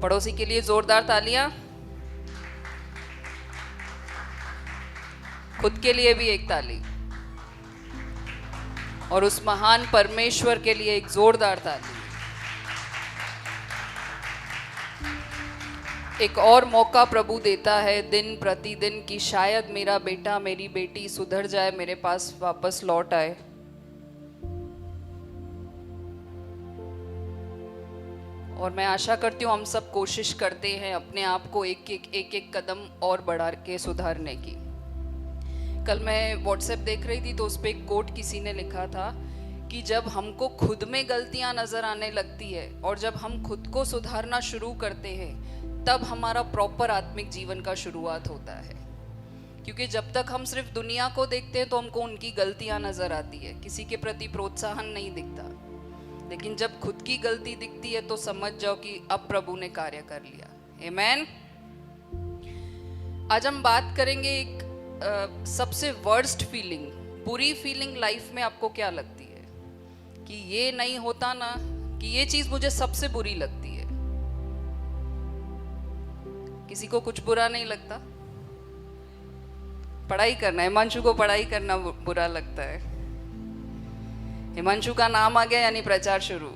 पड़ोसी के लिए जोरदार तालियां। खुद के लिए भी एक ताली और उस महान परमेश्वर के लिए एक जोरदार ताली। एक और मौका प्रभु देता है दिन प्रतिदिन कि शायद मेरा बेटा मेरी बेटी सुधर जाए, मेरे पास वापस लौट आए। और मैं आशा करती हूँ हम सब कोशिश करते हैं अपने आप को एक एक कदम और बढ़ा के सुधारने की। कल मैं व्हाट्सएप देख रही थी तो उस पर एक कोट किसी ने लिखा था कि जब हमको खुद में गलतियां नजर आने लगती है और जब हम खुद को सुधारना शुरू करते हैं तब हमारा प्रॉपर आत्मिक जीवन का शुरुआत होता है। क्योंकि जब तक हम सिर्फ दुनिया को देखते हैं तो हमको उनकी गलतियां नजर आती है, किसी के प्रति प्रोत्साहन नहीं दिखता। लेकिन जब खुद की गलती दिखती है तो समझ जाओ कि अब प्रभु ने कार्य कर लिया। आमीन। आज हम बात करेंगे एक सबसे वर्स्ट फीलिंग, बुरी फीलिंग लाइफ में आपको क्या लगती है कि ये नहीं होता ना, कि ये चीज मुझे सबसे बुरी लगती है। किसी को कुछ बुरा नहीं लगता? पढ़ाई करना, हिमांशु को पढ़ाई करना बुरा लगता है। हिमांशु का नाम आ गया यानी प्रचार शुरू।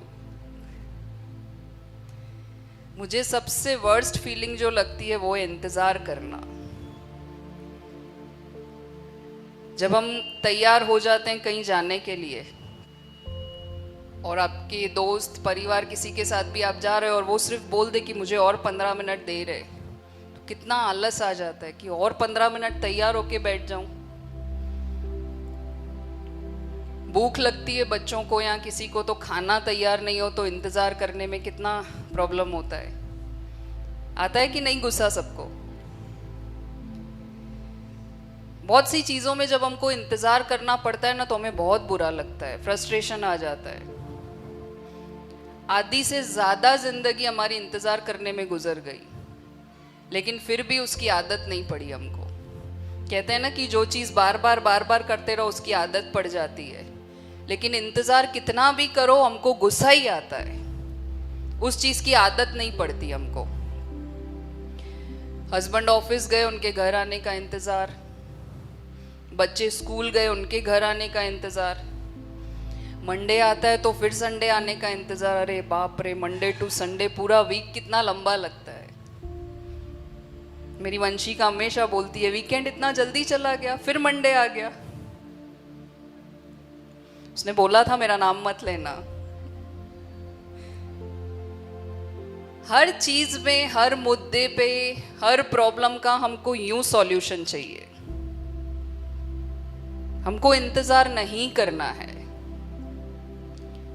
मुझे सबसे वर्स्ट फीलिंग जो लगती है वो है इंतजार करना। जब हम तैयार हो जाते हैं कहीं जाने के लिए और आपके दोस्त परिवार किसी के साथ भी आप जा रहे हो और वो सिर्फ बोल दे कि मुझे और 15 मिनट दे रहे, तो कितना आलस आ जाता है कि और 15 मिनट तैयार होके बैठ जाऊं। भूख लगती है बच्चों को या किसी को तो खाना तैयार नहीं हो तो इंतजार करने में कितना प्रॉब्लम होता है। आता है कि नहीं गुस्सा सबको? बहुत सी चीजों में जब हमको इंतजार करना पड़ता है ना तो हमें बहुत बुरा लगता है, फ्रस्ट्रेशन आ जाता है। आधी से ज्यादा जिंदगी हमारी इंतजार करने में गुजर गई, लेकिन फिर भी उसकी आदत नहीं पड़ी हमको। कहते हैं ना कि जो चीज बार बार करते रहो उसकी आदत पड़ जाती है, लेकिन इंतजार कितना भी करो हमको गुस्सा ही आता है, उस चीज की आदत नहीं पड़ती हमको। हस्बैंड ऑफिस गए, उनके घर आने का इंतजार, बच्चे स्कूल गए, उनके घर आने का इंतजार, मंडे आता है तो फिर संडे आने का इंतजार। अरे बाप रे, मंडे टू संडे पूरा वीक कितना लंबा लगता है। मेरी वंशिका हमेशा बोलती है वीकेंड इतना जल्दी चला गया, फिर मंडे आ गया। उसने बोला था मेरा नाम मत लेना। हर चीज में, हर मुद्दे पे, हर प्रॉब्लम का हमको यूं सॉल्यूशन चाहिए। हमको इंतजार नहीं करना है,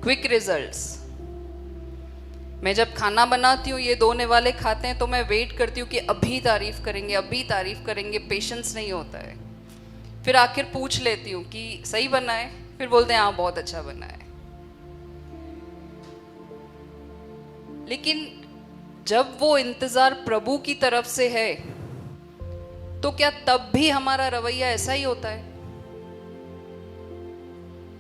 क्विक रिजल्ट्स। मैं जब खाना बनाती हूँ, ये दोने वाले खाते हैं तो मैं वेट करती हूँ कि अभी तारीफ करेंगे, अभी तारीफ करेंगे, पेशेंस नहीं होता है। फिर आखिर पूछ लेती हूँ कि सही बना है, फिर बोलते हैं हाँ बहुत अच्छा बना है। लेकिन जब वो इंतजार प्रभु की तरफ से है तो क्या तब भी हमारा रवैया ऐसा ही होता है?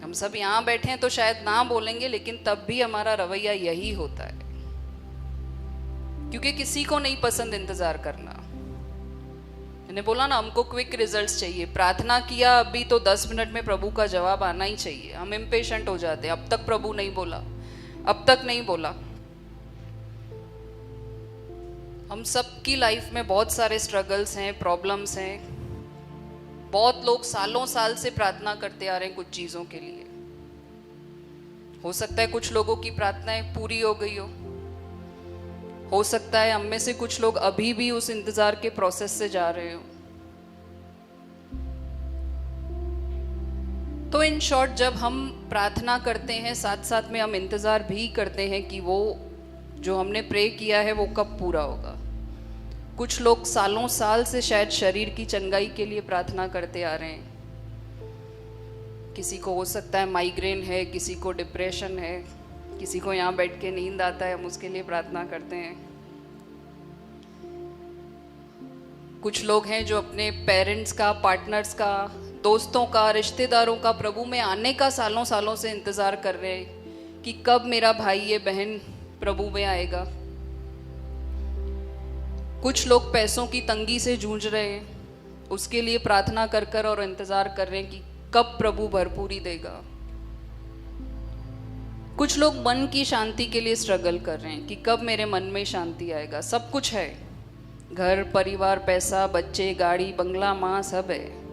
हम सब यहां बैठे हैं तो शायद ना बोलेंगे, लेकिन तब भी हमारा रवैया यही होता है, क्योंकि किसी को नहीं पसंद इंतजार करना। मैंने बोला ना हमको क्विक रिजल्ट्स चाहिए। प्रार्थना किया अभी तो 10 मिनट में प्रभु का जवाब आना ही चाहिए। हम इम्पेशेंट हो जाते हैं, अब तक प्रभु नहीं बोला, अब तक नहीं बोला। हम सबकी लाइफ में बहुत सारे स्ट्रगल्स हैं, प्रॉब्लम्स हैं। बहुत लोग सालों साल से प्रार्थना करते आ रहे हैं कुछ चीजों के लिए। हो सकता है कुछ लोगों की प्रार्थनाएं पूरी हो गई हो सकता है हम में से कुछ लोग अभी भी उस इंतजार के प्रोसेस से जा रहे हो। तो इन शॉर्ट, जब हम प्रार्थना करते हैं साथ साथ में हम इंतजार भी करते हैं कि वो जो हमने प्रे किया है वो कब पूरा होगा। कुछ लोग सालों साल से शायद शरीर की चंगाई के लिए प्रार्थना करते आ रहे हैं। किसी को हो सकता है माइग्रेन है, किसी को डिप्रेशन है, किसी को यहाँ बैठ के नींद आता है, हम उसके लिए प्रार्थना करते हैं। कुछ लोग हैं जो अपने पेरेंट्स का, पार्टनर्स का, दोस्तों का, रिश्तेदारों का प्रभु में आने का सालों सालों से इंतज़ार कर रहे हैं कि कब मेरा भाई या बहन प्रभु में आएगा। कुछ लोग पैसों की तंगी से जूझ रहे हैं, उसके लिए प्रार्थना कर कर और इंतजार कर रहे हैं कि कब प्रभु भरपूरी देगा। कुछ लोग मन की शांति के लिए स्ट्रगल कर रहे हैं कि कब मेरे मन में शांति आएगा। सब कुछ है, घर परिवार, पैसा, बच्चे, गाड़ी, बंगला, माँ, सब है,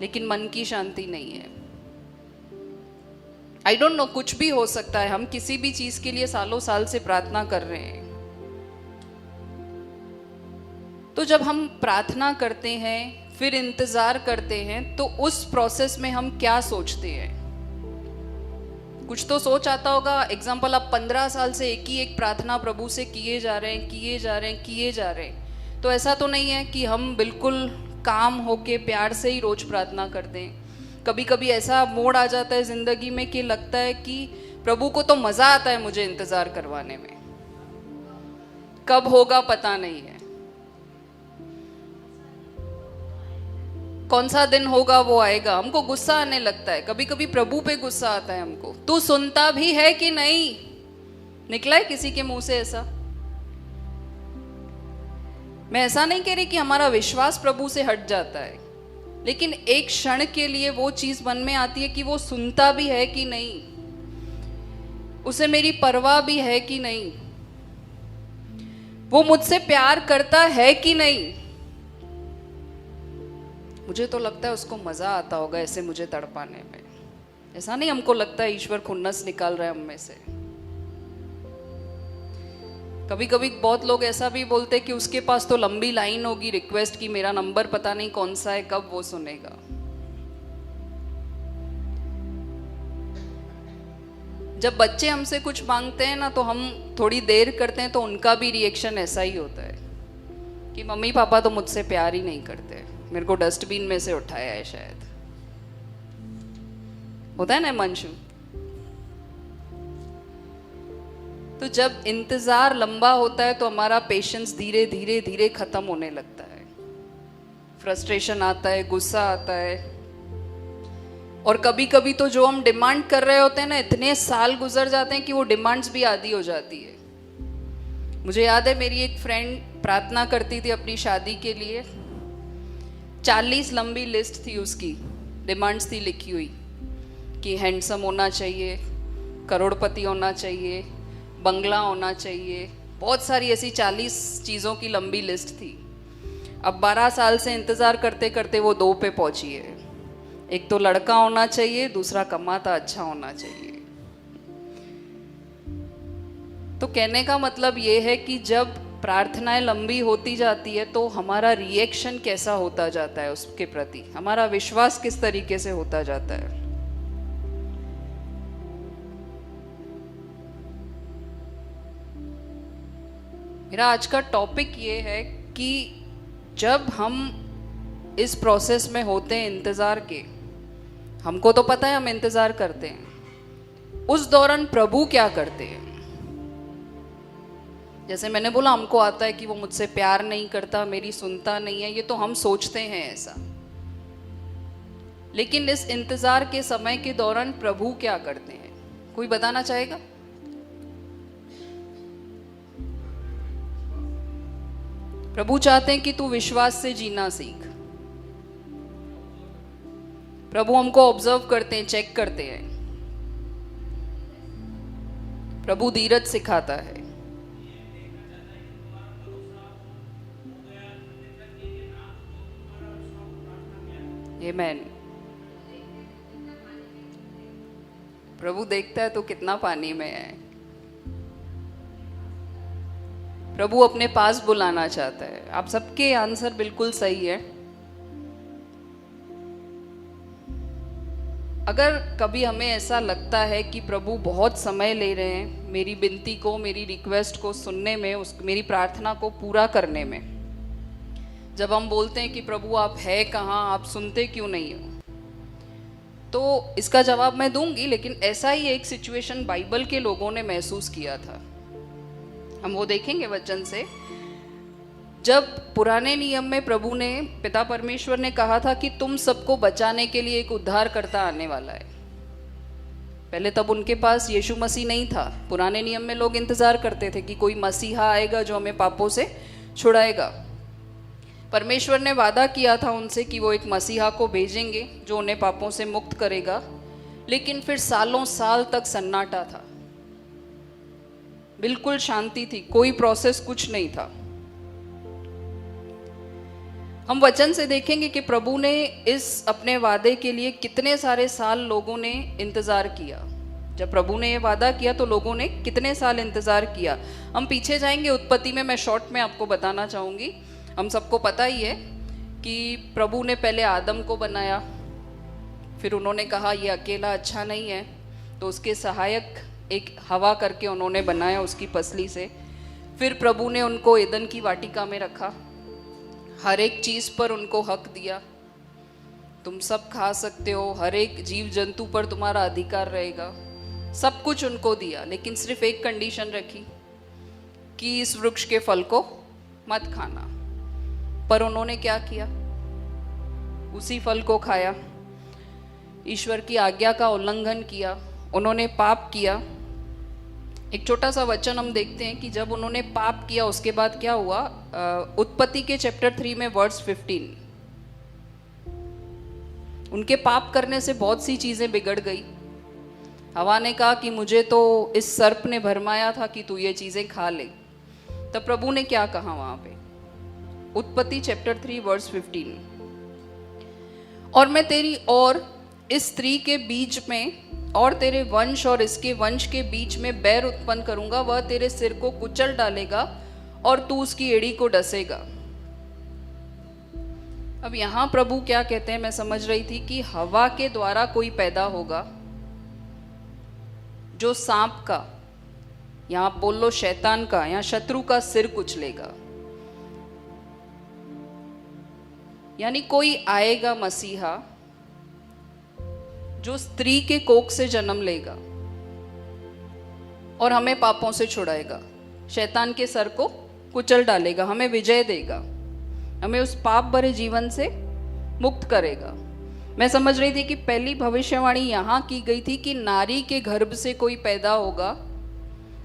लेकिन मन की शांति नहीं है। आई डोंट नो, कुछ भी हो सकता है। हम किसी भी चीज के लिए सालों साल से प्रार्थना कर रहे हैं। तो जब हम प्रार्थना करते हैं, फिर इंतजार करते हैं, तो उस प्रोसेस में हम क्या सोचते हैं? कुछ तो सोच आता होगा। एग्जाम्पल, आप 15 साल से एक ही एक प्रार्थना प्रभु से किए जा रहे हैं। तो ऐसा तो नहीं है कि हम बिल्कुल काम होके प्यार से ही रोज प्रार्थना करते हैं। कभी कभी ऐसा मोड़ आ जाता है जिंदगी में कि लगता है कि प्रभु को तो मजा आता है मुझे इंतजार करवाने में, कब होगा पता नहीं है, कौन सा दिन होगा वो आएगा। हमको गुस्सा आने लगता है, कभी कभी प्रभु पे गुस्सा आता है हमको। तू सुनता भी है कि नहीं? निकला है किसी के मुंह से ऐसा? मैं ऐसा नहीं कह रही कि हमारा विश्वास प्रभु से हट जाता है, लेकिन एक क्षण के लिए वो चीज मन में आती है कि वो सुनता भी है कि नहीं, उसे मेरी परवाह भी है कि नहीं, वो मुझसे प्यार करता है कि नहीं। मुझे तो लगता है उसको मजा आता होगा ऐसे मुझे तड़पाने में। ऐसा नहीं हमको लगता है ईश्वर खुन्नस निकाल रहा है हम में से। कभी कभी बहुत लोग ऐसा भी बोलते हैं कि उसके पास तो लंबी लाइन होगी रिक्वेस्ट की, मेरा नंबर पता नहीं कौन सा है, कब वो सुनेगा। जब बच्चे हमसे कुछ मांगते हैं ना, तो हम थोड़ी देर करते हैं तो उनका भी रिएक्शन ऐसा ही होता है कि मम्मी पापा तो मुझसे प्यार ही नहीं करते, मेरे को डस्टबिन में से उठाया है शायद। होता है ना मंशु? तो जब इंतजार लंबा होता है तो हमारा पेशेंस धीरे धीरे धीरे खत्म होने लगता है, फ्रस्ट्रेशन आता है, गुस्सा आता है। और कभी कभी तो जो हम डिमांड कर रहे होते हैं ना, इतने साल गुजर जाते हैं कि वो डिमांड्स भी आधी हो जाती है। मुझे याद है मेरी एक फ्रेंड प्रार्थना करती थी अपनी शादी के लिए, 40 लंबी लिस्ट थी उसकी, डिमांड्स थी लिखी हुई कि हैंडसम होना चाहिए, करोड़पति होना चाहिए, बंगला होना चाहिए, बहुत सारी ऐसी 40 चीज़ों की लंबी लिस्ट थी। अब 12 साल से इंतज़ार करते करते वो 2 पे पहुंची है। एक तो लड़का होना चाहिए, दूसरा कमाता अच्छा होना चाहिए। तो कहने का मतलब ये है कि जब प्रार्थनाएं लंबी होती जाती है तो हमारा रिएक्शन कैसा होता जाता है उसके प्रति, हमारा विश्वास किस तरीके से होता जाता है। मेरा आज का टॉपिक ये है कि जब हम इस प्रोसेस में होते हैं इंतज़ार के, हमको तो पता है हम इंतज़ार करते हैं, उस दौरान प्रभु क्या करते हैं। जैसे मैंने बोला, हमको आता है कि वो मुझसे प्यार नहीं करता, मेरी सुनता नहीं है, ये तो हम सोचते हैं ऐसा। लेकिन इस इंतज़ार के समय के दौरान प्रभु क्या करते हैं, कोई बताना चाहेगा? प्रभु चाहते हैं कि तू विश्वास से जीना सीख। प्रभु हमको ऑब्जर्व करते हैं, चेक करते हैं। प्रभु धीरज सिखाता है। आमीन। प्रभु देखता है तो कितना पानी में है। प्रभु अपने पास बुलाना चाहता है। आप सबके आंसर बिल्कुल सही है। अगर कभी हमें ऐसा लगता है कि प्रभु बहुत समय ले रहे हैं मेरी विनती को, मेरी रिक्वेस्ट को सुनने में, मेरी प्रार्थना को पूरा करने में, जब हम बोलते हैं कि प्रभु आप है कहाँ, आप सुनते क्यों नहीं हो, तो इसका जवाब मैं दूंगी। लेकिन ऐसा ही एक सिचुएशन बाइबल के लोगों ने महसूस किया था। हम वो देखेंगे वचन से। जब पुराने नियम में प्रभु ने, पिता परमेश्वर ने कहा था कि तुम सबको बचाने के लिए एक उद्धारकर्ता आने वाला है। पहले तब उनके पास यीशु मसीह नहीं था। पुराने नियम में लोग इंतजार करते थे कि कोई मसीहा आएगा जो हमें पापों से छुड़ाएगा। परमेश्वर ने वादा किया था उनसे कि वो एक मसीहा को भेजेंगे जो उन्हें पापों से मुक्त करेगा, लेकिन फिर सालों साल तक सन्नाटा था, बिल्कुल शांति थी, कोई प्रोसेस कुछ नहीं था। हम वचन से देखेंगे कि प्रभु ने इस अपने वादे के लिए कितने सारे साल लोगों ने इंतजार किया। जब प्रभु ने ये वादा किया तो लोगों ने कितने साल इंतजार किया। हम पीछे जाएंगे उत्पत्ति में, मैं शॉर्ट में आपको बताना चाहूँगी। हम सबको पता ही है कि प्रभु ने पहले आदम को बनाया, फिर उन्होंने कहा ये अकेला अच्छा नहीं है, तो उसके सहायक एक हवा करके उन्होंने बनाया उसकी पसली से। फिर प्रभु ने उनको एदन की वाटिका में रखा, हर एक चीज़ पर उनको हक दिया, तुम सब खा सकते हो, हर एक जीव जंतु पर तुम्हारा अधिकार रहेगा, सब कुछ उनको दिया, लेकिन सिर्फ एक कंडीशन रखी कि इस वृक्ष के फल को मत खाना। पर उन्होंने क्या किया? उसी फल को खाया, ईश्वर की आज्ञा का उल्लंघन किया, उन्होंने पाप किया। एक छोटा सा वचन हम देखते हैं कि जब उन्होंने पाप किया उसके बाद क्या हुआ। उत्पत्ति के चैप्टर 3 में वर्स 15, उनके पाप करने से बहुत सी चीजें बिगड़ गई। हवा ने कहा कि मुझे तो इस सर्प ने भरमाया था कि तू ये चीजें खा ले। तब प्रभु ने क्या कहा वहां पे? उत्पत्ति चैप्टर 3 वर्स 15, और मैं तेरी और इस स्त्री के बीच में और तेरे वंश और इसके वंश के बीच में बैर उत्पन्न करूंगा, वह तेरे सिर को कुचल डालेगा और तू उसकी एड़ी को डसेगा। अब यहां प्रभु क्या कहते हैं, मैं समझ रही थी कि हवा के द्वारा कोई पैदा होगा जो सांप का, यहां बोल लो शैतान का या शत्रु का सिर कुचलेगा। यानी कोई आएगा मसीहा जो स्त्री के कोख से जन्म लेगा और हमें पापों से छुड़ाएगा, शैतान के सर को कुचल डालेगा, हमें विजय देगा, हमें उस पाप भरे जीवन से मुक्त करेगा। मैं समझ रही थी कि पहली भविष्यवाणी यहाँ की गई थी कि नारी के गर्भ से कोई पैदा होगा।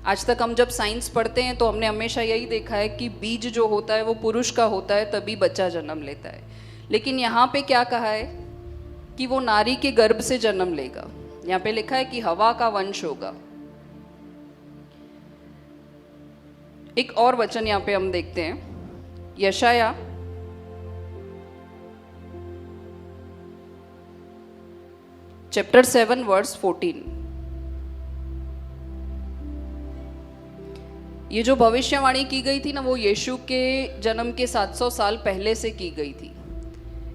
आज तक हम जब साइंस पढ़ते हैं तो हमने हमेशा यही देखा है कि बीज जो होता है वो पुरुष का होता है, तभी बच्चा जन्म लेता है। लेकिन यहाँ पे क्या कहा है कि वो नारी के गर्भ से जन्म लेगा। यहाँ पे लिखा है कि हवा का वंश होगा। एक और वचन यहाँ पे हम देखते हैं, यशाया चैप्टर 7 वर्स 14। ये जो भविष्यवाणी की गई थी ना, वो यीशु के जन्म के 700 साल पहले से की गई थी।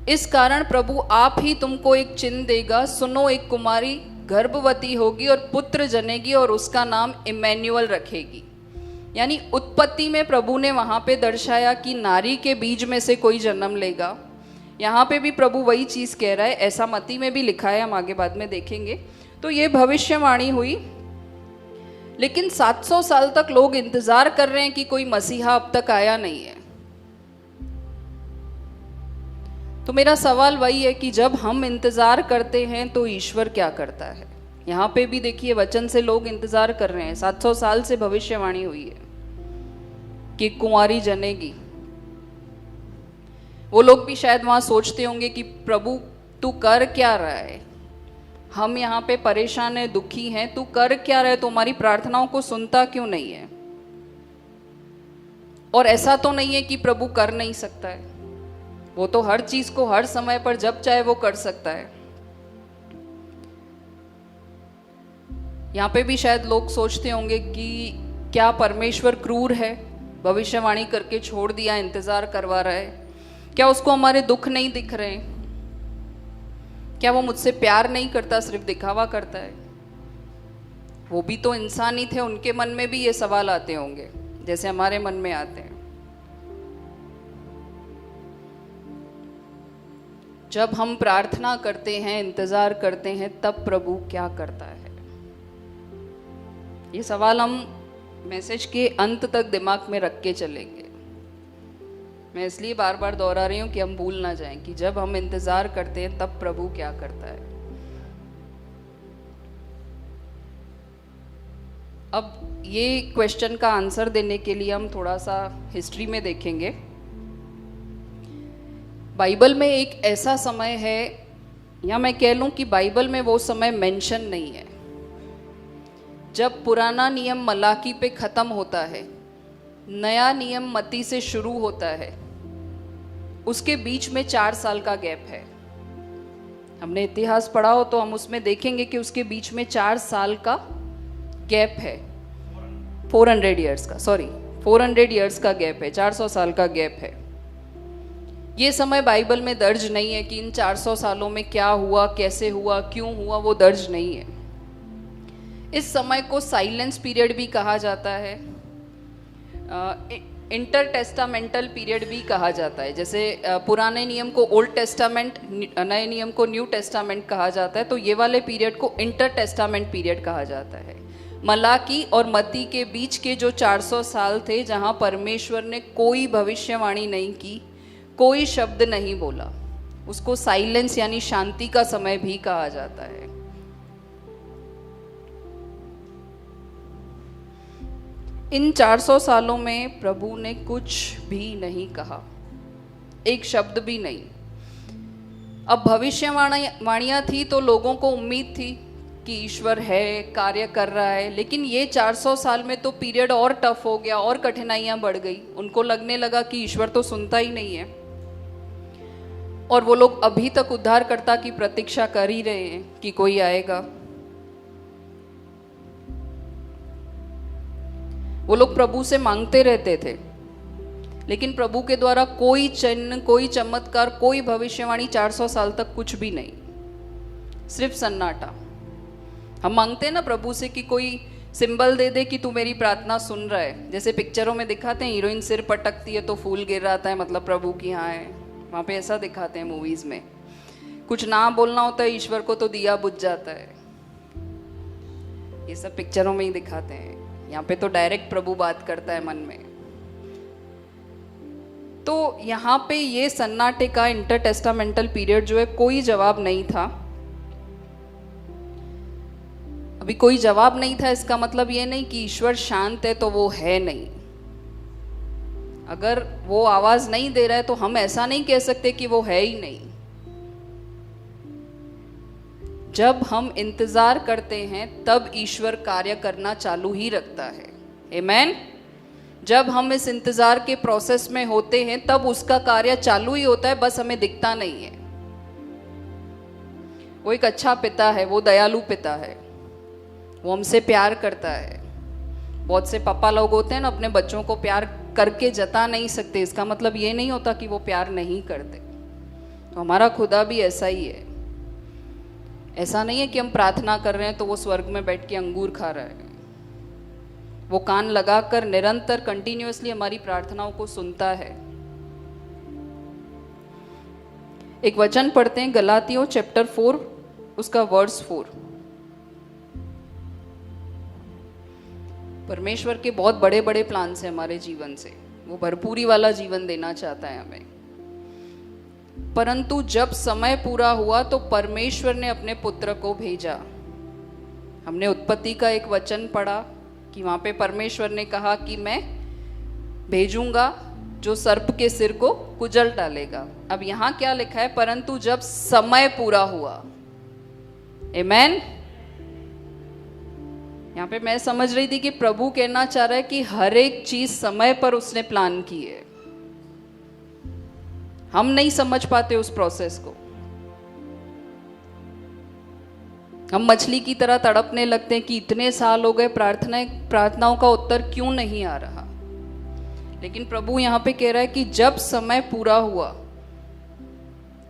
इस कारण प्रभु आप ही तुमको एक चिन्ह देगा, सुनो एक कुमारी गर्भवती होगी और पुत्र जनेगी और उसका नाम इमैनुअल रखेगी। यानी उत्पत्ति में प्रभु ने वहां पे दर्शाया कि नारी के बीज में से कोई जन्म लेगा। यहाँ पे भी प्रभु वही चीज कह रहा है, ऐसा मत्ती में भी लिखा है, हम आगे बाद में देखेंगे। तो ये भविष्यवाणी हुई, लेकिन 700 साल तक लोग इंतजार कर रहे हैं कि कोई मसीहा अब तक आया नहीं है। तो मेरा सवाल वही है कि जब हम इंतजार करते हैं तो ईश्वर क्या करता है? यहाँ पे भी देखिए वचन से लोग इंतजार कर रहे हैं। 700 साल से भविष्यवाणी हुई है कि कुंवारी जनेगी। वो लोग भी शायद वहां सोचते होंगे कि प्रभु तू कर क्या रहा है, हम यहाँ पे परेशान है, दुखी हैं, तू कर क्या रहा है, तुम्हारी प्रार्थनाओं को सुनता क्यों नहीं है? और ऐसा तो नहीं है कि प्रभु कर नहीं सकता है, वो तो हर चीज को हर समय पर जब चाहे वो कर सकता है। यहाँ पे भी शायद लोग सोचते होंगे कि क्या परमेश्वर क्रूर है, भविष्यवाणी करके छोड़ दिया, इंतजार करवा रहा है? क्या उसको हमारे दुख नहीं दिख रहे? क्या वो मुझसे प्यार नहीं करता, सिर्फ दिखावा करता है? वो भी तो इंसान ही थे, उनके मन में भी ये सवाल आते होंगे जैसे हमारे मन में आते हैं। जब हम प्रार्थना करते हैं, इंतजार करते हैं, तब प्रभु क्या करता है? ये सवाल हम मैसेज के अंत तक दिमाग में रख के चलेंगे। मैं इसलिए बार बार दोहरा रही हूँ कि हम भूल ना जाएं कि जब हम इंतजार करते हैं तब प्रभु क्या करता है। अब ये क्वेश्चन का आंसर देने के लिए हम थोड़ा सा हिस्ट्री में देखेंगे। बाइबल में एक ऐसा समय है, या मैं कह लूँ कि बाइबल में वो समय मेंशन नहीं है, जब पुराना नियम मलाकी पे ख़त्म होता है, नया नियम मत्ती से शुरू होता है, उसके बीच में 4 साल का गैप है। हमने इतिहास पढ़ा हो तो हम उसमें देखेंगे कि उसके बीच में 4 साल का गैप है। 400 ईयर्स का, 400 ईयर्स का गैप है, 400 साल का गैप है। ये समय बाइबल में दर्ज नहीं है कि इन 400 सालों में क्या हुआ, कैसे हुआ, क्यों हुआ, वो दर्ज नहीं है। इस समय को साइलेंस पीरियड भी कहा जाता है, इंटर टेस्टामेंटल पीरियड भी कहा जाता है। जैसे पुराने नियम को ओल्ड टेस्टामेंट, नए नियम को न्यू टेस्टामेंट कहा जाता है, तो ये वाले पीरियड को इंटर टेस्टामेंट पीरियड कहा जाता है। मलाकी और मत्ती के बीच के जो 400 साल थे, जहाँ परमेश्वर ने कोई भविष्यवाणी नहीं की, कोई शब्द नहीं बोला, उसको साइलेंस यानी शांति का समय भी कहा जाता है। इन 400 सालों में प्रभु ने कुछ भी नहीं कहा, एक शब्द भी नहीं। अब भविष्यवाणियां थी तो लोगों को उम्मीद थी कि ईश्वर है, कार्य कर रहा है, लेकिन ये 400 साल में तो पीरियड और टफ हो गया, और कठिनाइयां बढ़ गई। उनको लगने लगा कि ईश्वर तो सुनता ही नहीं है, और वो लोग अभी तक उद्धारकर्ता की प्रतीक्षा कर ही रहे हैं कि कोई आएगा। वो लोग प्रभु से मांगते रहते थे, लेकिन प्रभु के द्वारा कोई चिन्ह, कोई चमत्कार, कोई भविष्यवाणी 400 साल तक कुछ भी नहीं, सिर्फ सन्नाटा। हम मांगते हैं ना प्रभु से कि कोई सिंबल दे दे कि तू मेरी प्रार्थना सुन रहा है। जैसे पिक्चरों में दिखाते हैं, हीरोइन सिर पटकती है तो फूल गिर रहा है, मतलब प्रभु की यहाँ है, वहाँ पे ऐसा दिखाते हैं मूवीज में। कुछ ना बोलना होता है ईश्वर को तो दिया बुझ जाता है, ये सब पिक्चरों में ही दिखाते हैं। यहाँ पे तो डायरेक्ट प्रभु बात करता है मन में। तो यहाँ पे ये सन्नाटे का इंटर टेस्टामेंटल पीरियड जो है, कोई जवाब नहीं था। अभी कोई जवाब नहीं था, इसका मतलब ये नहीं कि ईश्वर शांत है तो वो है नहीं। अगर वो आवाज नहीं दे रहा है तो हम ऐसा नहीं कह सकते कि वो है ही नहीं। जब हम इंतजार करते हैं तब ईश्वर कार्य करना चालू ही रखता है। आमीन। जब हम इस इंतजार के प्रोसेस में होते हैं तब उसका कार्य चालू ही होता है, बस हमें दिखता नहीं है। वो एक अच्छा पिता है, वो दयालु पिता है, वो हमसे प्यार करता है। बहुत से पापा लोग होते हैं ना, अपने बच्चों को प्यार करके जता नहीं सकते, इसका मतलब ये नहीं होता कि वो प्यार नहीं करते। तो हमारा खुदा भी ऐसा ही है। ऐसा नहीं है कि हम प्रार्थना कर रहे हैं तो वो स्वर्ग में बैठ के अंगूर खा रहा है। वो कान लगाकर निरंतर कंटिन्यूअसली हमारी प्रार्थनाओं को सुनता है। एक वचन पढ़ते हैं, गलातियों चैप्टर 4 उसका वर्स 4। परमेश्वर के बहुत बड़े बड़े प्लान है हमारे जीवन से, वो भरपूरी वाला जीवन देना चाहता है हमें। परंतु जब समय पूरा हुआ तो परमेश्वर ने अपने पुत्र को भेजा। हमने उत्पत्ति का एक वचन पढ़ा कि वहां पे परमेश्वर ने कहा कि मैं भेजूंगा जो सर्प के सिर को कुचल डालेगा। अब यहां क्या लिखा है? परंतु जब समय पूरा हुआ। आमीन। यहाँ पे मैं समझ रही थी कि प्रभु कहना चाह रहा है कि हर एक चीज समय पर उसने प्लान की है। हम नहीं समझ पाते उस प्रोसेस को। हम मछली की तरह तड़पने लगते हैं कि इतने साल हो गए, प्रार्थनाओं का उत्तर क्यों नहीं आ रहा। लेकिन प्रभु यहाँ पे कह रहा है कि जब समय पूरा हुआ,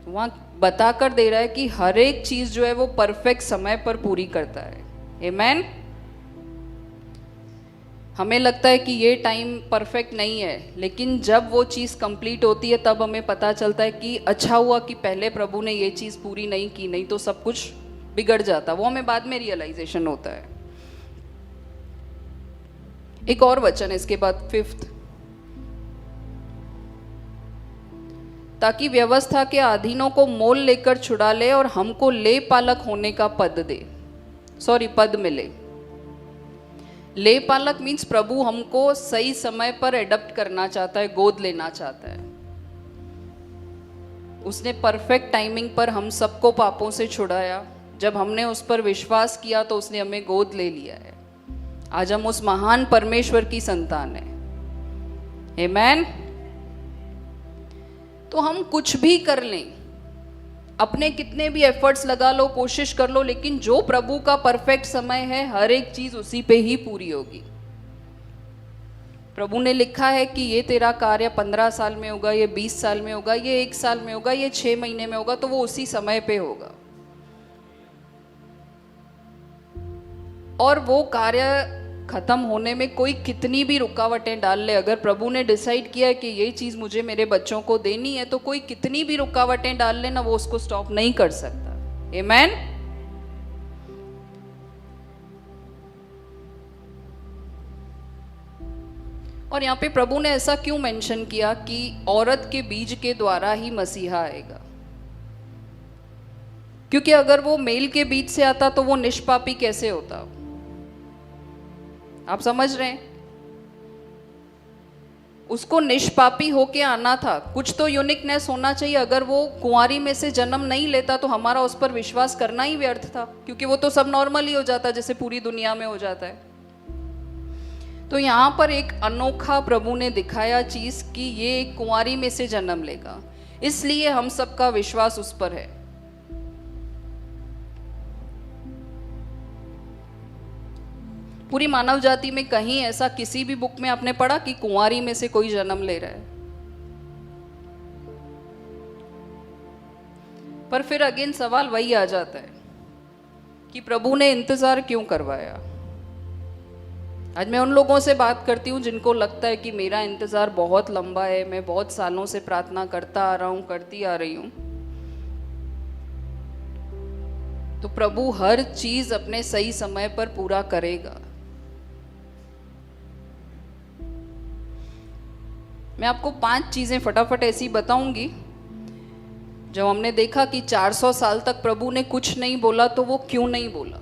वहां बताकर दे रहा है कि हर एक चीज जो है वो परफेक्ट समय पर पूरी करता है। आमीन। हमें लगता है कि ये टाइम परफेक्ट नहीं है, लेकिन जब वो चीज़ कंप्लीट होती है तब हमें पता चलता है कि अच्छा हुआ कि पहले प्रभु ने ये चीज़ पूरी नहीं की, नहीं तो सब कुछ बिगड़ जाता। वो हमें बाद में रियलाइजेशन होता है। एक और वचन इसके बाद 5, ताकि व्यवस्था के अधीनों को मोल लेकर छुड़ा ले और हमको ले पालक होने का पद मिले। ले पालक मीन्स प्रभु हमको सही समय पर एडप्ट करना चाहता है, गोद लेना चाहता है। उसने परफेक्ट टाइमिंग पर हम सबको पापों से छुड़ाया। जब हमने उस पर विश्वास किया तो उसने हमें गोद ले लिया है। आज हम उस महान परमेश्वर की संतान है। आमेन। तो हम कुछ भी कर लें, अपने कितने भी एफर्ट्स लगा लो, कोशिश कर लो, लेकिन जो प्रभु का परफेक्ट समय है हर एक चीज उसी पे ही पूरी होगी। प्रभु ने लिखा है कि ये तेरा कार्य 15 साल में होगा, ये 20 साल में होगा, ये 1 साल में होगा, ये 6 महीने में होगा, तो वो उसी समय पे होगा। और वो कार्य खत्म होने में कोई कितनी भी रुकावटें डाल ले, अगर प्रभु ने डिसाइड किया है कि ये चीज मुझे मेरे बच्चों को देनी है, तो कोई कितनी भी रुकावटें डाल ले ना, वो उसको स्टॉप नहीं कर सकता। आमेन। और यहाँ पे प्रभु ने ऐसा क्यों मेंशन किया कि औरत के बीज के द्वारा ही मसीहा आएगा? क्योंकि अगर वो मेल के बीज से आता तो वो निष्पापी कैसे होता? आप समझ रहे हैं? उसको निष्पापी होके आना था, कुछ तो यूनिकनेस होना चाहिए। अगर वो कुंवारी में से जन्म नहीं लेता तो हमारा उस पर विश्वास करना ही व्यर्थ था, क्योंकि वो तो सब नॉर्मल ही हो जाता जैसे पूरी दुनिया में हो जाता है। तो यहाँ पर एक अनोखा प्रभु ने दिखाया चीज कि ये एक कुंवारी में से जन्म लेगा, इसलिए हम सबका विश्वास उस पर है। पूरी मानव जाति में कहीं ऐसा किसी भी बुक में आपने पढ़ा कि कुंवारी में से कोई जन्म ले रहा है? पर फिर अगेन सवाल वही आ जाता है कि प्रभु ने इंतजार क्यों करवाया? आज मैं उन लोगों से बात करती हूँ जिनको लगता है कि मेरा इंतजार बहुत लंबा है, मैं बहुत सालों से प्रार्थना करता आ रहा हूँ, करती आ रही हूँ। तो प्रभु हर चीज अपने सही समय पर पूरा करेगा। मैं आपको 5 चीजें फटाफट ऐसी बताऊंगी। जब हमने देखा कि 400 साल तक प्रभु ने कुछ नहीं बोला, तो वो क्यों नहीं बोला?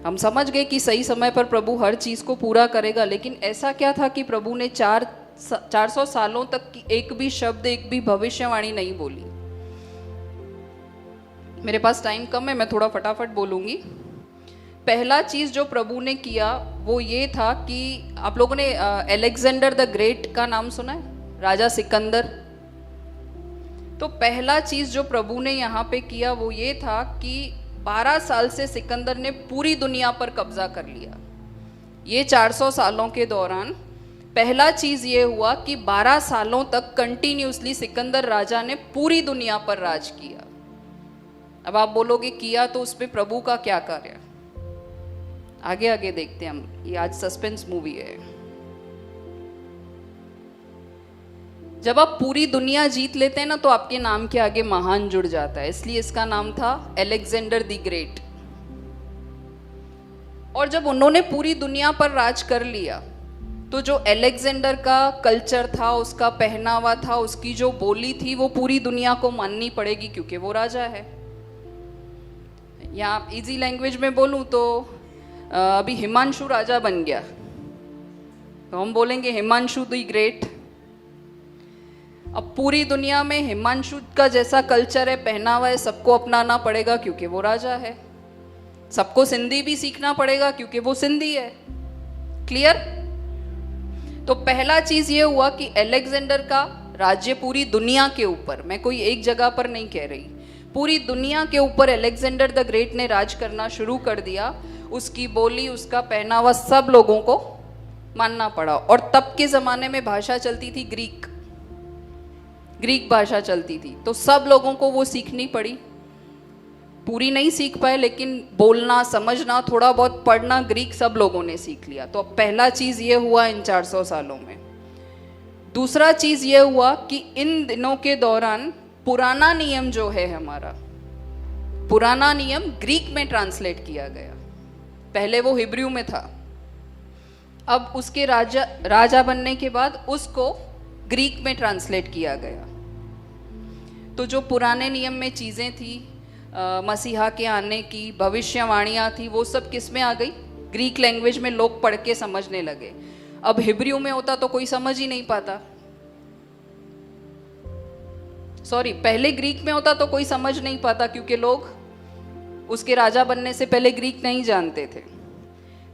हम समझ गए कि सही समय पर प्रभु हर चीज को पूरा करेगा, लेकिन ऐसा क्या था कि प्रभु ने 400 सालों तक की एक भी शब्द, एक भी भविष्यवाणी नहीं बोली? मेरे पास टाइम कम है, मैं थोड़ा फटाफट बोलूंगी। पहला चीज जो प्रभु ने किया वो ये था कि आप लोगों ने अलेक्जेंडर द ग्रेट का नाम सुना है, राजा सिकंदर। तो पहला चीज जो प्रभु ने यहाँ पे किया वो ये था कि 12 साल से सिकंदर ने पूरी दुनिया पर कब्जा कर लिया। ये 400 सालों के दौरान पहला चीज ये हुआ कि 12 सालों तक कंटिन्यूसली सिकंदर राजा ने पूरी दुनिया पर राज किया। अब आप बोलोगे किया तो उसमें प्रभु का क्या कार्य? आगे आगे देखते हैं हम, ये आज सस्पेंस मूवी है। जब आप पूरी दुनिया जीत लेते हैं ना, तो आपके नाम के आगे महान जुड़ जाता है, इसलिए इसका नाम था अलेक्जेंडर द ग्रेट। और जब उन्होंने पूरी दुनिया पर राज कर लिया, तो जो अलेक्जेंडर का कल्चर था, उसका पहनावा था, उसकी जो बोली थी, वो पूरी दुनिया को माननी पड़ेगी, क्योंकि वो राजा है। या इजी लैंग्वेज में बोलूं तो अभी हिमांशु राजा बन गया तो हम बोलेंगे हिमांशु द ग्रेट। अब पूरी दुनिया में हिमांशु का जैसा कल्चर है, पहनावा है, सबको अपनाना पड़ेगा क्योंकि वो राजा है। सबको सिंधी भी सीखना पड़ेगा क्योंकि वो सिंधी है। क्लियर? तो पहला चीज ये हुआ कि अलेक्जेंडर का राज्य पूरी दुनिया के ऊपर, मैं कोई एक जगह पर नहीं कह रही, पूरी दुनिया के ऊपर अलेक्जेंडर द ग्रेट ने राज करना शुरू कर दिया। उसकी बोली, उसका पहनावा सब लोगों को मानना पड़ा। और तब के जमाने में भाषा चलती थी ग्रीक भाषा चलती थी, तो सब लोगों को वो सीखनी पड़ी। पूरी नहीं सीख पाए, लेकिन बोलना, समझना, थोड़ा बहुत पढ़ना ग्रीक सब लोगों ने सीख लिया। तो अब पहला चीज ये हुआ इन 400 सालों में। दूसरा चीज ये हुआ कि इन दिनों के दौरान पुराना नियम जो है हमारा, पुराना नियम ग्रीक में ट्रांसलेट किया गया। पहले वो हिब्रू में था, अब उसके राजा बनने के बाद उसको ग्रीक में ट्रांसलेट किया गया। तो जो पुराने नियम में चीज़ें थी, मसीहा के आने की भविष्यवाणियाँ थी, वो सब किस में आ गई? ग्रीक लैंग्वेज में लोग पढ़ के समझने लगे। अब हिब्रू में होता तो कोई समझ ही नहीं पाता, सॉरी पहले ग्रीक में होता तो कोई समझ नहीं पाता, क्योंकि लोग उसके राजा बनने से पहले ग्रीक नहीं जानते थे।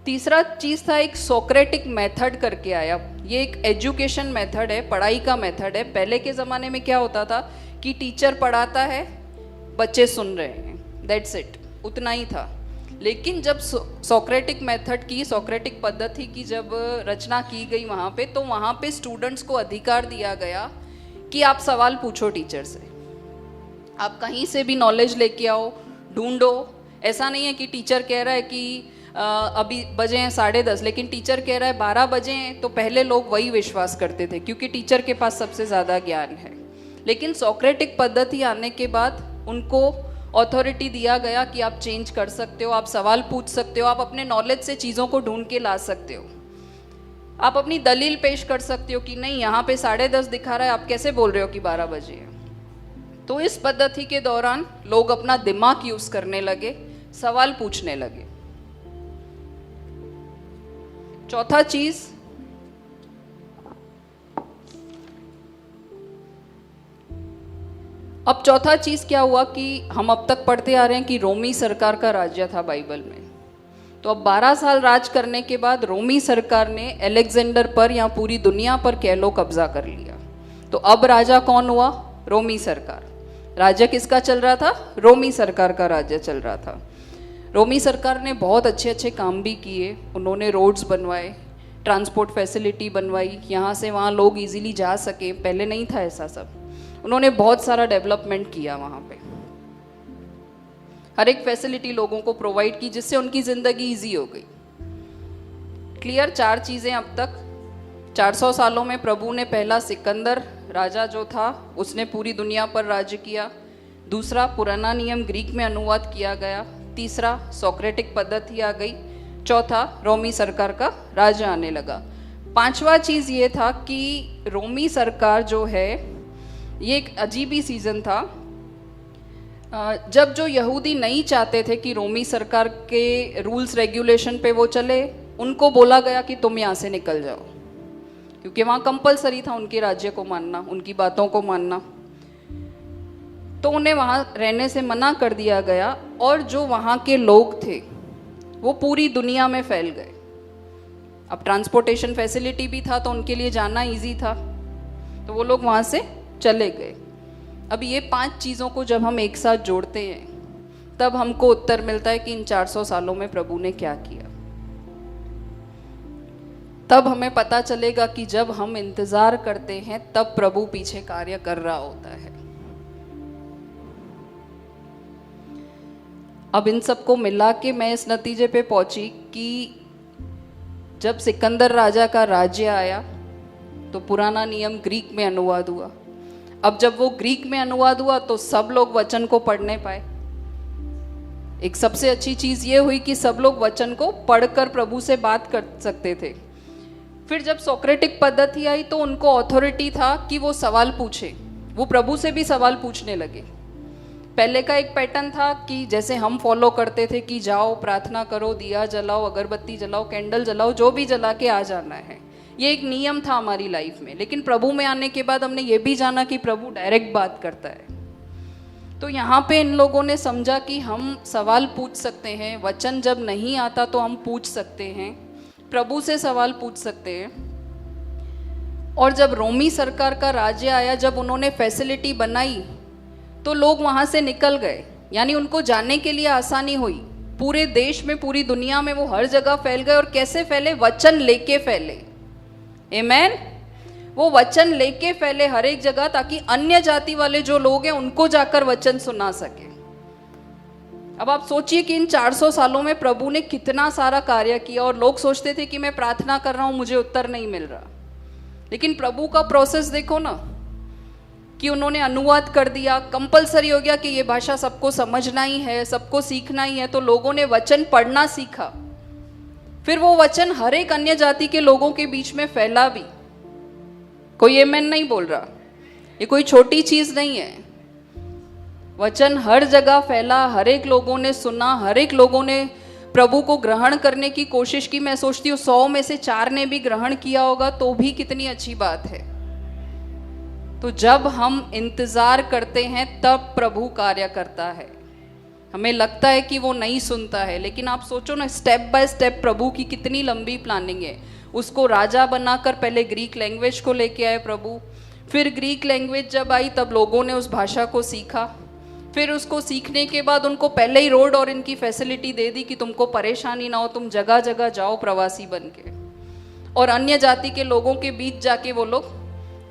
तीसरा चीज था एक सोक्रेटिक मेथड करके आया। ये एक एजुकेशन मेथड है, पढ़ाई का मेथड है। पहले के ज़माने में क्या होता था कि टीचर पढ़ाता है, बच्चे सुन रहे हैं, दैट्स इट, उतना ही था। लेकिन जब सोक्रेटिक मेथड की, सोक्रेटिक पद्धति की जब रचना की गई वहाँ पे, तो वहाँ पे स्टूडेंट्स को अधिकार दिया गया कि आप सवाल पूछो टीचर से, आप कहीं से भी नॉलेज लेके आओ, ढूंढो। ऐसा नहीं है कि टीचर कह रहा है कि अभी बजे हैं 10:30, लेकिन टीचर कह रहा है 12 बजे हैं, तो पहले लोग वही विश्वास करते थे क्योंकि टीचर के पास सबसे ज़्यादा ज्ञान है। लेकिन सोक्रेटिक पद्धति आने के बाद उनको अथॉरिटी दिया गया कि आप चेंज कर सकते हो, आप सवाल पूछ सकते हो, आप अपने नॉलेज से चीज़ों को ढूंढ के ला सकते हो, आप अपनी दलील पेश कर सकते हो कि नहीं यहाँ पे 10:30 दिखा रहा है, आप कैसे बोल रहे हो कि 12 बजे है। तो इस पद्धति के दौरान लोग अपना दिमाग यूज करने लगे, सवाल पूछने लगे। चौथा चीज, अब चौथा चीज क्या हुआ कि हम अब तक पढ़ते आ रहे हैं कि रोमी सरकार का राज्य था बाइबल में। तो अब 12 साल राज करने के बाद रोमी सरकार ने अलेक्जेंडर पर या पूरी दुनिया पर कह लो कब्जा कर लिया। तो अब राजा कौन हुआ? रोमी सरकार। राज्य किसका चल रहा था? रोमी सरकार का राज्य चल रहा था। रोमी सरकार ने बहुत अच्छे अच्छे काम भी किए। उन्होंने रोड्स बनवाए, ट्रांसपोर्ट फैसिलिटी बनवाई, यहाँ से वहाँ लोग इजीली जा सके, पहले नहीं था ऐसा सब। उन्होंने बहुत सारा डेवलपमेंट किया वहाँ पे, हर एक फैसिलिटी लोगों को प्रोवाइड की जिससे उनकी ज़िंदगी इजी हो गई। क्लियर? 4 चीज़ें अब तक। 400 सालों में प्रभु ने पहला सिकंदर राजा जो था उसने पूरी दुनिया पर राज्य किया। दूसरा, पुराना नियम ग्रीक में अनुवाद किया गया। तीसरा, सोक्रेटिक पद्धति आ गई। चौथा, रोमी सरकार का राज्य आने लगा। 5वां चीज़ ये था कि रोमी सरकार जो है ये एक अजीब ही सीज़न था। जब जो यहूदी नहीं चाहते थे कि रोमी सरकार के रूल्स रेगुलेशन पे वो चले, उनको बोला गया कि तुम यहाँ से निकल जाओ, क्योंकि वहाँ कंपलसरी था उनके राज्य को मानना, उनकी बातों को मानना। तो उन्हें वहाँ रहने से मना कर दिया गया और जो वहाँ के लोग थे वो पूरी दुनिया में फैल गए। अब ट्रांसपोर्टेशन फैसिलिटी भी था तो उनके लिए जाना इजी था, तो वो लोग वहाँ से चले गए। अब ये 5 चीज़ों को जब हम एक साथ जोड़ते हैं तब हमको उत्तर मिलता है कि इन 400 सालों में प्रभु ने क्या किया। तब हमें पता चलेगा कि जब हम इंतज़ार करते हैं तब प्रभु पीछे कार्य कर रहा होता है। अब इन सबको मिला के मैं इस नतीजे पे पहुंची कि जब सिकंदर राजा का राज्य आया तो पुराना नियम ग्रीक में अनुवाद हुआ। अब जब वो ग्रीक में अनुवाद हुआ तो सब लोग वचन को पढ़ने पाए। एक सबसे अच्छी चीज़ ये हुई कि सब लोग वचन को पढ़कर प्रभु से बात कर सकते थे। फिर जब सोक्रेटिक पद्धति आई तो उनको अथॉरिटी था कि वो सवाल पूछे, वो प्रभु से भी सवाल पूछने लगे। पहले का एक पैटर्न था कि जैसे हम फॉलो करते थे कि जाओ प्रार्थना करो, दिया जलाओ, अगरबत्ती जलाओ, कैंडल जलाओ, जो भी जला के आ जाना है, ये एक नियम था हमारी लाइफ में। लेकिन प्रभु में आने के बाद हमने ये भी जाना कि प्रभु डायरेक्ट बात करता है। तो यहाँ पे इन लोगों ने समझा कि हम सवाल पूछ सकते हैं, वचन जब नहीं आता तो हम पूछ सकते हैं, प्रभु से सवाल पूछ सकते हैं। और जब रोमी सरकार का राज्य आया, जब उन्होंने फैसिलिटी बनाई तो लोग वहाँ से निकल गए, यानी उनको जाने के लिए आसानी हुई। पूरे देश में, पूरी दुनिया में वो हर जगह फैल गए। और कैसे फैले? वचन लेके फैले। आमेन। वो वचन लेके फैले हर एक जगह, ताकि अन्य जाति वाले जो लोग हैं उनको जाकर वचन सुना सके। अब आप सोचिए कि इन 400 सालों में प्रभु ने कितना सारा कार्य किया। और लोग सोचते थे कि मैं प्रार्थना कर रहा हूँ, मुझे उत्तर नहीं मिल रहा। लेकिन प्रभु का प्रोसेस देखो ना, कि उन्होंने अनुवाद कर दिया, कंपलसरी हो गया कि ये भाषा सबको समझना ही है, सबको सीखना ही है। तो लोगों ने वचन पढ़ना सीखा। फिर वो वचन हर एक अन्य जाति के लोगों के बीच में फैला भी। कोई आमेन नहीं बोल रहा? ये कोई छोटी चीज नहीं है। वचन हर जगह फैला, हर एक लोगों ने सुना, हर एक लोगों ने प्रभु को ग्रहण करने की कोशिश की। मैं सोचती हूँ 100 में से 4 ने भी ग्रहण किया होगा तो भी कितनी अच्छी बात है। तो जब हम इंतजार करते हैं तब प्रभु कार्य करता है। हमें लगता है कि वो नहीं सुनता है, लेकिन आप सोचो ना, स्टेप बाय स्टेप प्रभु की कितनी लंबी प्लानिंग है। उसको राजा बनाकर पहले ग्रीक लैंग्वेज को लेके आए प्रभु, फिर ग्रीक लैंग्वेज जब आई तब लोगों ने उस भाषा को सीखा, फिर उसको सीखने के बाद उनको पहले ही रोड और इनकी फैसिलिटी दे दी कि तुमको परेशानी ना हो, तुम जगह जगह जाओ प्रवासी बन के, और अन्य जाति के लोगों के बीच जाके वो लोग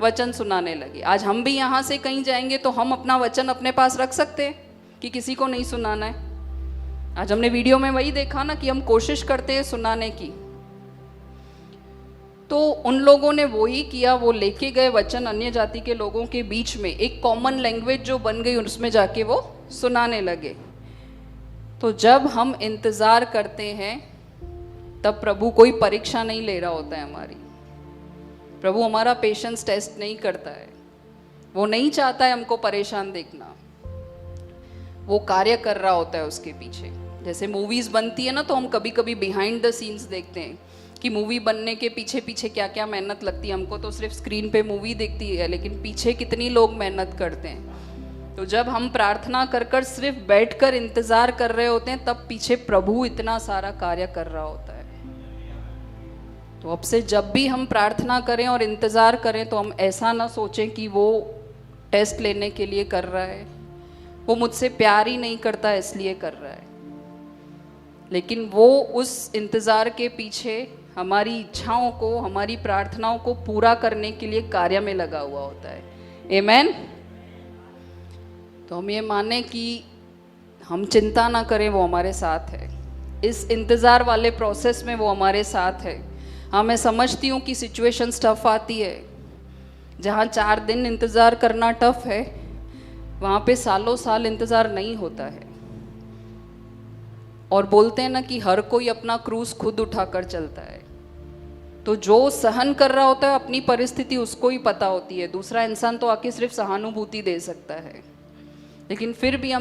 वचन सुनाने लगे। आज हम भी यहाँ से कहीं जाएंगे तो हम अपना वचन अपने पास रख सकते हैं कि किसी को नहीं सुनाना है। आज हमने वीडियो में वही देखा ना कि हम कोशिश करते हैं सुनाने की, तो उन लोगों ने वो ही किया। वो लेके गए वचन अन्य जाति के लोगों के बीच में, एक कॉमन लैंग्वेज जो बन गई उसमें जाके वो सुनाने लगे। तो जब हम इंतज़ार करते हैं तब प्रभु कोई परीक्षा नहीं ले रहा होता है हमारी। प्रभु हमारा पेशेंस टेस्ट नहीं करता है, वो नहीं चाहता है हमको परेशान देखना, वो कार्य कर रहा होता है उसके पीछे। जैसे मूवीज़ बनती है ना, तो हम कभी कभी बिहाइंड द सीन्स देखते हैं कि मूवी बनने के पीछे पीछे क्या क्या मेहनत लगती है। हमको तो सिर्फ स्क्रीन पे मूवी दिखती है, लेकिन पीछे कितनी लोग मेहनत करते हैं। तो जब हम प्रार्थना कर कर सिर्फ बैठकर इंतज़ार कर रहे होते हैं, तब पीछे प्रभु इतना सारा कार्य कर रहा होता है। तो अब से जब भी हम प्रार्थना करें और इंतज़ार करें तो हम ऐसा ना सोचें कि वो टेस्ट लेने के लिए कर रहा है, वो मुझसे प्यार ही नहीं करता इसलिए कर रहा है, लेकिन वो उस इंतज़ार के पीछे हमारी इच्छाओं को, हमारी प्रार्थनाओं को पूरा करने के लिए कार्य में लगा हुआ होता है। आमेन। तो हम ये माने कि हम चिंता ना करें, वो हमारे साथ है। इस इंतज़ार वाले प्रोसेस में वो हमारे साथ है। हाँ, मैं समझती हूँ कि सिचुएशन टफ आती है। जहाँ 4 दिन इंतज़ार करना टफ है, वहाँ पे सालों साल इंतज़ार नहीं होता है। और बोलते हैं ना कि हर कोई अपना क्रूज खुद उठाकर चलता है। तो जो सहन कर रहा होता है अपनी परिस्थिति उसको ही पता होती है, दूसरा इंसान तो आके सिर्फ सहानुभूति दे सकता है। लेकिन फिर भी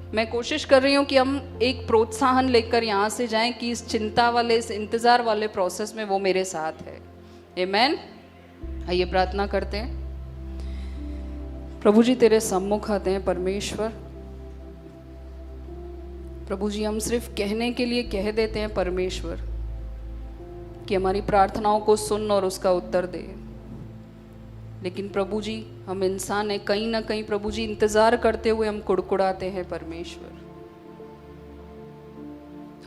मैं कोशिश कर रही हूँ कि हम एक प्रोत्साहन लेकर यहाँ से जाएं कि इस चिंता वाले, इस इंतज़ार वाले प्रोसेस में वो मेरे साथ है। आमेन। आइए प्रार्थना करते हैं। प्रभु जी तेरे सम्मुख आते हैं परमेश्वर। प्रभु जी हम सिर्फ कहने के लिए कह देते हैं परमेश्वर कि हमारी प्रार्थनाओं को सुन और उसका उत्तर दे, लेकिन प्रभु जी हम इंसान हैं, कहीं ना कहीं प्रभु जी इंतज़ार करते हुए हम कुड़कुड़ाते हैं परमेश्वर।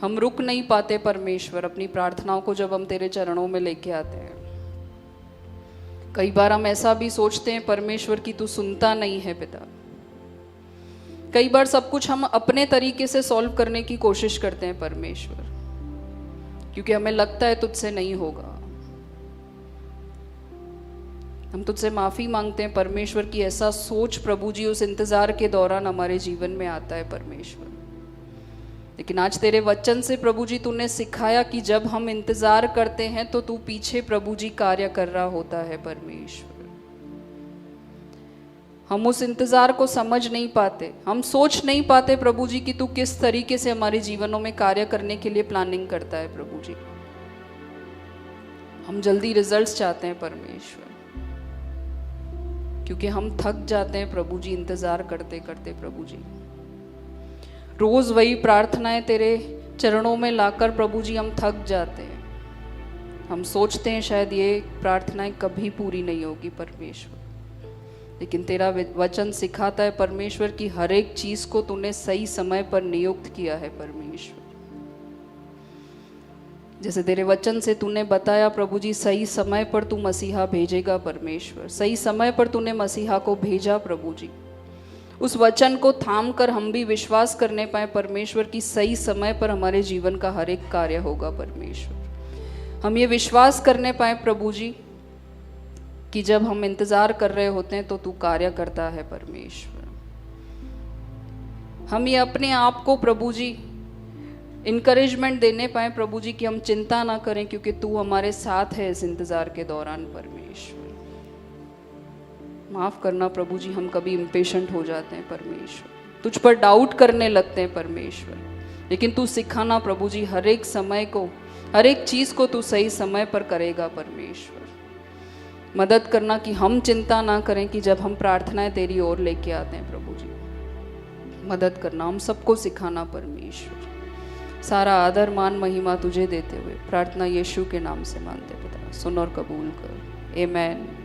हम रुक नहीं पाते परमेश्वर अपनी प्रार्थनाओं को जब हम तेरे चरणों में लेके आते हैं। कई बार हम ऐसा भी सोचते हैं परमेश्वर कि तू सुनता नहीं है पिता। कई बार सब कुछ हम अपने तरीके से सॉल्व करने की कोशिश करते हैं परमेश्वर, क्योंकि हमें लगता है तुझसे नहीं होगा। हम तुझसे माफ़ी मांगते हैं परमेश्वर की ऐसा सोच प्रभु जी उस इंतज़ार के दौरान हमारे जीवन में आता है परमेश्वर। लेकिन आज तेरे वचन से प्रभु जी तूने सिखाया कि जब हम इंतज़ार करते हैं तो तू पीछे प्रभु जी कार्य कर रहा होता है परमेश्वर। हम उस इंतज़ार को समझ नहीं पाते, हम सोच नहीं पाते प्रभु जी कि तू किस तरीके से हमारे जीवनों में कार्य करने के लिए प्लानिंग करता है प्रभु जी। हम जल्दी रिजल्ट्स चाहते हैं परमेश्वर, क्योंकि हम थक जाते हैं प्रभु जी इंतज़ार करते करते। प्रभु जी रोज़ वही प्रार्थनाएं तेरे चरणों में लाकर प्रभु जी हम थक जाते हैं। हम सोचते हैं शायद ये प्रार्थनाएं कभी पूरी नहीं होगी परमेश्वर, लेकिन तेरा वचन सिखाता है परमेश्वर कि हर एक चीज़ को तूने सही समय पर नियुक्त किया है परमेश्वर। जैसे तेरे वचन से तूने बताया प्रभु जी, सही समय पर तू मसीहा भेजेगा परमेश्वर। सही समय पर तूने मसीहा को भेजा प्रभु जी। उस वचन को थाम कर हम भी विश्वास करने पाए परमेश्वर की सही समय पर हमारे जीवन का हर एक कार्य होगा परमेश्वर। हम ये विश्वास करने पाए प्रभु जी कि जब हम इंतज़ार कर रहे होते हैं तो तू कार्य करता है परमेश्वर। हम ये अपने आप को प्रभु जी इनकरेजमेंट देने पाए प्रभु जी कि हम चिंता ना करें, क्योंकि तू हमारे साथ है इस इंतज़ार के दौरान परमेश्वर। माफ़ करना प्रभु जी, हम कभी इम्पेशेंट हो जाते हैं परमेश्वर, तुझ पर डाउट करने लगते हैं परमेश्वर, लेकिन तू सिखाना प्रभु जी, हर एक समय को, हर एक चीज़ को तू सही समय पर करेगा परमेश्वर। मदद करना कि हम चिंता ना करें कि जब हम प्रार्थनाएं तेरी ओर लेके आते हैं प्रभु जी, मदद करना हम सबको सिखाना परमेश्वर। सारा आदर मान महिमा तुझे देते हुए प्रार्थना यीशु के नाम से मांगते पिता, सुन और कबूल कर। आमेन।